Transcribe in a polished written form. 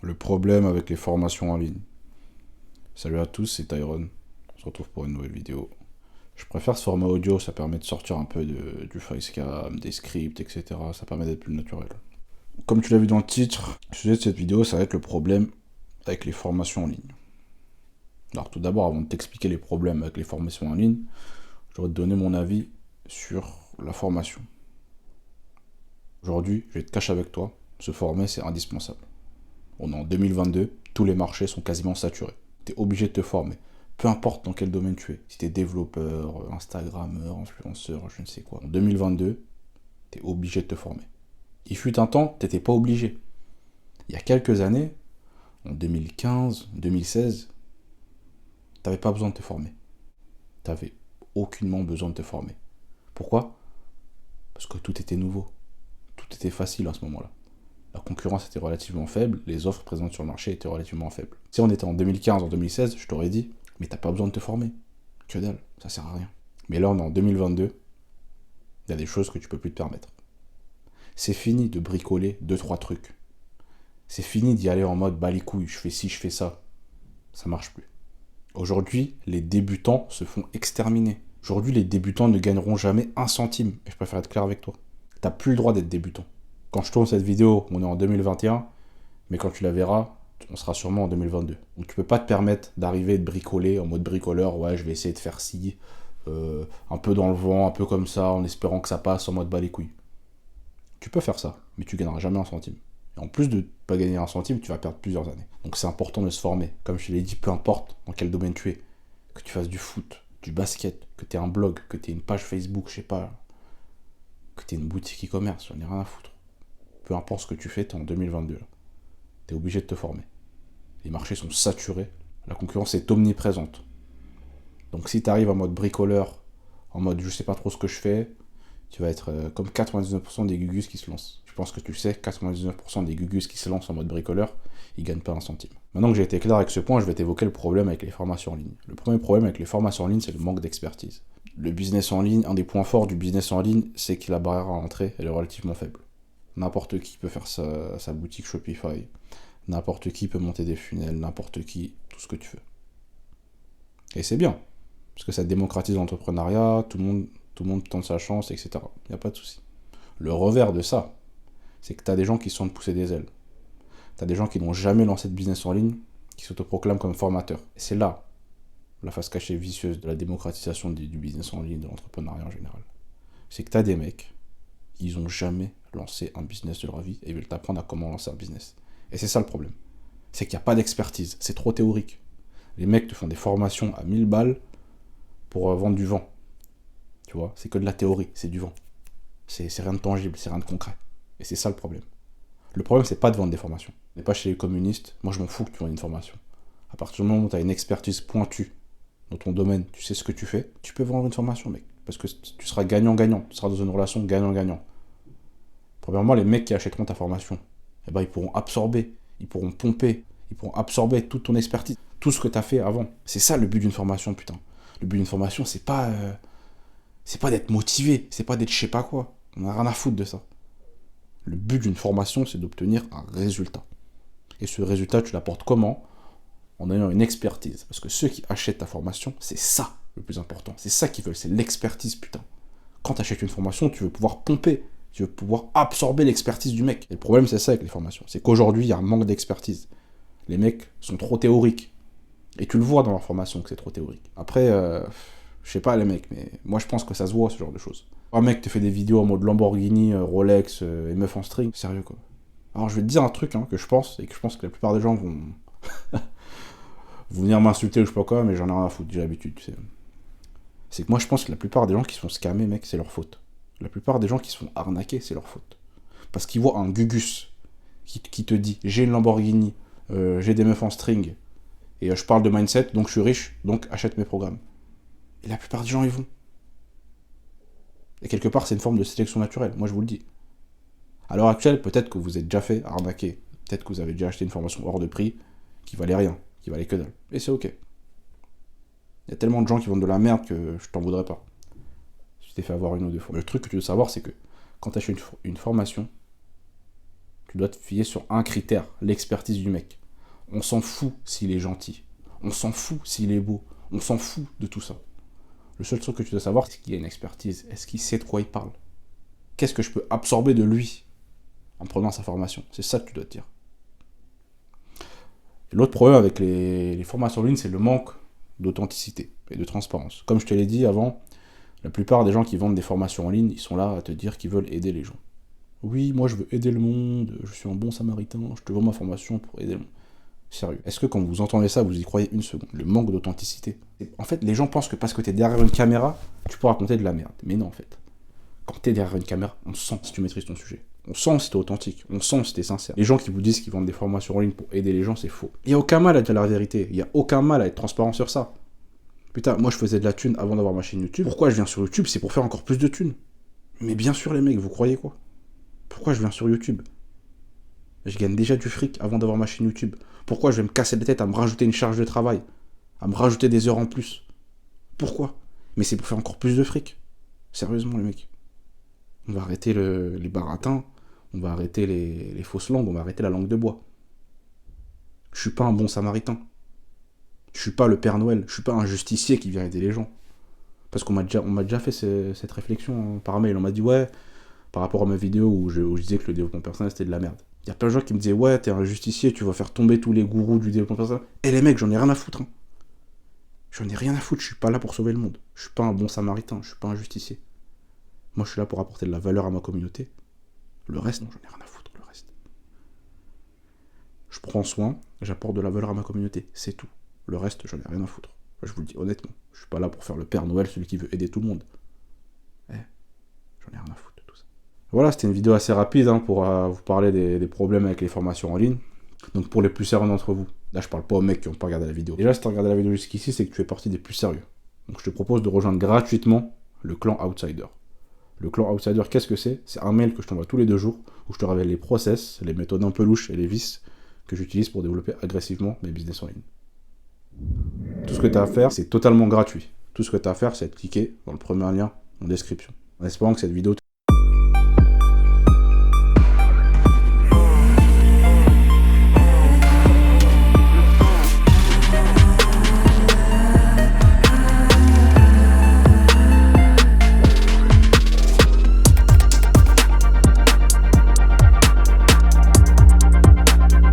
Le problème avec les formations en ligne. Salut à tous, c'est Tyron. On se retrouve pour une nouvelle vidéo. Je préfère ce format audio, ça permet de sortir un peu du facecam, des scripts, etc. Ça permet d'être plus naturel. Comme tu l'as vu dans le titre, le sujet de cette vidéo, ça va être le problème avec les formations en ligne. Alors tout d'abord, avant de t'expliquer les problèmes avec les formations en ligne, je voudrais te donner mon avis sur la formation. Aujourd'hui, je vais être cash avec toi, se former c'est indispensable. On est en 2022, tous les marchés sont quasiment saturés. Tu es obligé de te former. Peu importe dans quel domaine tu es. Si tu es développeur, Instagrammeur, influenceur, je ne sais quoi. En 2022, tu es obligé de te former. Il fut un temps, tu n'étais pas obligé. Il y a quelques années, en 2015, 2016, tu n'avais pas besoin de te former. Tu n'avais aucunement besoin de te former. Pourquoi? Parce que tout était nouveau. Tout était facile à ce moment-là. La concurrence était relativement faible, les offres présentes sur le marché étaient relativement faibles. Si on était en 2015, en 2016, je t'aurais dit, mais t'as pas besoin de te former. Que dalle, ça sert à rien. Mais là, on est en 2022, il y a des choses que tu peux plus te permettre. C'est fini de bricoler 2-3 trucs. C'est fini d'y aller en mode, bah les couilles, je fais ci, je fais ça. Ça marche plus. Aujourd'hui, les débutants se font exterminer. Aujourd'hui, les débutants ne gagneront jamais un centime. Et je préfère être clair avec toi. T'as plus le droit d'être débutant. Quand je tourne cette vidéo, on est en 2021, mais quand tu la verras, on sera sûrement en 2022. Donc tu peux pas te permettre d'arriver et de bricoler en mode bricoleur, ouais, je vais essayer de faire ci, un peu dans le vent, un peu comme ça, en espérant que ça passe en mode bas les couilles. Tu peux faire ça, mais tu gagneras jamais un centime. Et en plus de pas gagner un centime, tu vas perdre plusieurs années. Donc c'est important de se former. Comme je te l'ai dit, peu importe dans quel domaine tu es, que tu fasses du foot, du basket, que tu aies un blog, que tu aies une page Facebook, je sais pas, que tu aies une boutique e-commerce, j'en ai rien à foutre. Peu importe ce que tu fais, t'es en 2022 là. T'es obligé de te former. Les marchés sont saturés, la concurrence est omniprésente. Donc si tu arrives en mode bricoleur, en mode je sais pas trop ce que je fais, tu vas être comme 99% des gugus qui se lancent. Je pense que tu le sais, 99% des gugus qui se lancent en mode bricoleur, ils gagnent pas un centime. Maintenant que j'ai été clair avec ce point, je vais t'évoquer le problème avec les formations en ligne. Le premier problème avec les formations en ligne, c'est le manque d'expertise. Le business en ligne, un des points forts du business en ligne, c'est que la barrière à l'entrée, elle est relativement faible. N'importe qui peut faire sa boutique Shopify. N'importe qui peut monter des funnels, n'importe qui, tout ce que tu veux. Et c'est bien, parce que ça démocratise l'entrepreneuriat, tout le monde tente sa chance, etc. Il n'y a pas de souci. Le revers de ça, c'est que tu as des gens qui se sont poussés des ailes. Tu as des gens qui n'ont jamais lancé de business en ligne, qui s'autoproclament comme formateurs. Et c'est là la face cachée vicieuse de la démocratisation du business en ligne, de l'entrepreneuriat en général. C'est que tu as des mecs, ils n'ont jamais lancé un business de leur vie et ils veulent t'apprendre à comment lancer un business. Et c'est ça le problème. C'est qu'il n'y a pas d'expertise, c'est trop théorique. Les mecs te font des formations à 1000 balles pour vendre du vent. Tu vois, c'est que de la théorie, c'est du vent. C'est rien de tangible, c'est rien de concret. Et c'est ça le problème. Le problème, c'est pas de vendre des formations. On n'est pas chez les communistes, moi je m'en fous que tu vendes une formation. À partir du moment où tu as une expertise pointue dans ton domaine, tu sais ce que tu fais, tu peux vendre une formation, mec. Parce que tu seras gagnant-gagnant, tu seras dans une relation gagnant-gagnant. Premièrement, les mecs qui achèteront ta formation, eh ben, ils pourront absorber, ils pourront pomper, ils pourront absorber toute ton expertise, tout ce que tu as fait avant. C'est ça le but d'une formation, putain. Le but d'une formation, c'est pas d'être motivé, c'est pas d'être je sais pas quoi. On a rien à foutre de ça. Le but d'une formation, c'est d'obtenir un résultat. Et ce résultat, tu l'apportes comment? En ayant une expertise. Parce que ceux qui achètent ta formation, c'est ça le plus important. C'est ça qu'ils veulent, c'est l'expertise, putain. Quand tu achètes une formation, tu veux pouvoir pomper. Tu veux pouvoir absorber l'expertise du mec. Et le problème, c'est ça avec les formations. C'est qu'aujourd'hui, il y a un manque d'expertise. Les mecs sont trop théoriques. Et tu le vois dans leur formation que c'est trop théorique. Après, je sais pas les mecs, mais moi je pense que ça se voit ce genre de choses. Un mec te fait des vidéos en mode Lamborghini, Rolex et meuf en string. Sérieux quoi. Alors je vais te dire un truc que je pense, et que je pense que la plupart des gens vont venir m'insulter ou je sais pas quoi, mais j'en ai rien à foutre, j'ai l'habitude, tu sais. C'est que moi je pense que la plupart des gens qui se font scammer, mec, c'est leur faute. La plupart des gens qui se font arnaquer, c'est leur faute. Parce qu'ils voient un Gugus qui te dit j'ai une Lamborghini, j'ai des meufs en string, et je parle de mindset, donc je suis riche, donc achète mes programmes. Et la plupart des gens y vont. Et quelque part, c'est une forme de sélection naturelle, moi je vous le dis. À l'heure actuelle, peut-être que vous êtes déjà fait arnaquer. Peut-être que vous avez déjà acheté une formation hors de prix qui valait rien, qui valait que dalle. Et c'est ok. Il y a tellement de gens qui vendent de la merde que je t'en voudrais pas. Si tu t'es fait avoir une ou deux fois. Le truc que tu veux savoir, c'est que quand tu achètes une formation, Tu dois te fier sur un critère, l'expertise du mec. On s'en fout s'il est gentil. On s'en fout s'il est beau. On s'en fout de tout ça. Le seul truc que tu dois savoir, c'est qu'il y a une expertise. Est-ce qu'il sait de quoi il parle? Qu'est-ce que je peux absorber de lui en prenant sa formation? C'est ça que tu dois te dire. L'autre problème avec les formations en ligne, c'est le manque d'authenticité et de transparence. Comme je te l'ai dit avant, la plupart des gens qui vendent des formations en ligne, ils sont là à te dire qu'ils veulent aider les gens. Oui, moi je veux aider le monde, je suis un bon samaritain, je te vends ma formation pour aider le monde. Sérieux. Est-ce que quand vous entendez ça, vous y croyez une seconde? Le manque d'authenticité. En fait, les gens pensent que parce que tu es derrière une caméra, tu peux raconter de la merde. Mais non, en fait. Quand tu es derrière une caméra, on sent si tu maîtrises ton sujet. On sent si t'es authentique. On sent si t'es sincère. Les gens qui vous disent qu'ils vendent des formations en ligne pour aider les gens, c'est faux. Il n'y a aucun mal à dire la vérité. Il n'y a aucun mal à être transparent sur ça. Putain, moi je faisais de la thune avant d'avoir ma chaîne YouTube. Pourquoi je viens sur YouTube? C'est pour faire encore plus de thunes. Mais bien sûr, les mecs, vous croyez quoi? Pourquoi je viens sur YouTube? Je gagne déjà du fric avant d'avoir ma chaîne YouTube. Pourquoi je vais me casser la tête à me rajouter une charge de travail? À me rajouter des heures en plus? Pourquoi? Mais c'est pour faire encore plus de fric. Sérieusement, les mecs. On va arrêter les baratins, on va arrêter les fausses langues, on va arrêter la langue de bois. Je suis pas un bon samaritain. Je suis pas le Père Noël, je suis pas un justicier qui vient aider les gens. Parce qu'on m'a déjà fait cette réflexion par mail. On m'a dit, ouais, par rapport à ma vidéo où je disais que le développement personnel c'était de la merde. Il y a plein de gens qui me disaient, ouais, t'es un justicier, tu vas faire tomber tous les gourous du développement personnel. Et les mecs, j'en ai rien à foutre. Hein. J'en ai rien à foutre, je suis pas là pour sauver le monde. Je suis pas un bon samaritain, je suis pas un justicier. Moi, je suis là pour apporter de la valeur à ma communauté. Le reste, non, j'en ai rien à foutre, le reste. Je prends soin, j'apporte de la valeur à ma communauté, c'est tout. Le reste, j'en ai rien à foutre. Je vous le dis honnêtement. Je suis pas là pour faire le Père Noël, celui qui veut aider tout le monde. J'en ai rien à foutre de tout ça. Voilà, c'était une vidéo assez rapide pour vous parler des problèmes avec les formations en ligne. Donc pour les plus sérieux d'entre vous, là je parle pas aux mecs qui n'ont pas regardé la vidéo. Déjà, si tu as regardé la vidéo jusqu'ici, c'est que tu es parti des plus sérieux. Donc je te propose de rejoindre gratuitement le clan Outsider. Le clan Outsider, qu'est-ce que c'est? C'est un mail que je t'envoie tous les 2 jours, où je te révèle les process, les méthodes un peu louches et les vices que j'utilise pour développer agressivement mes business en ligne. Tout ce que tu as à faire, c'est totalement gratuit. Tout ce que tu as à faire, c'est de cliquer dans le premier lien en description. En espérant que cette vidéo te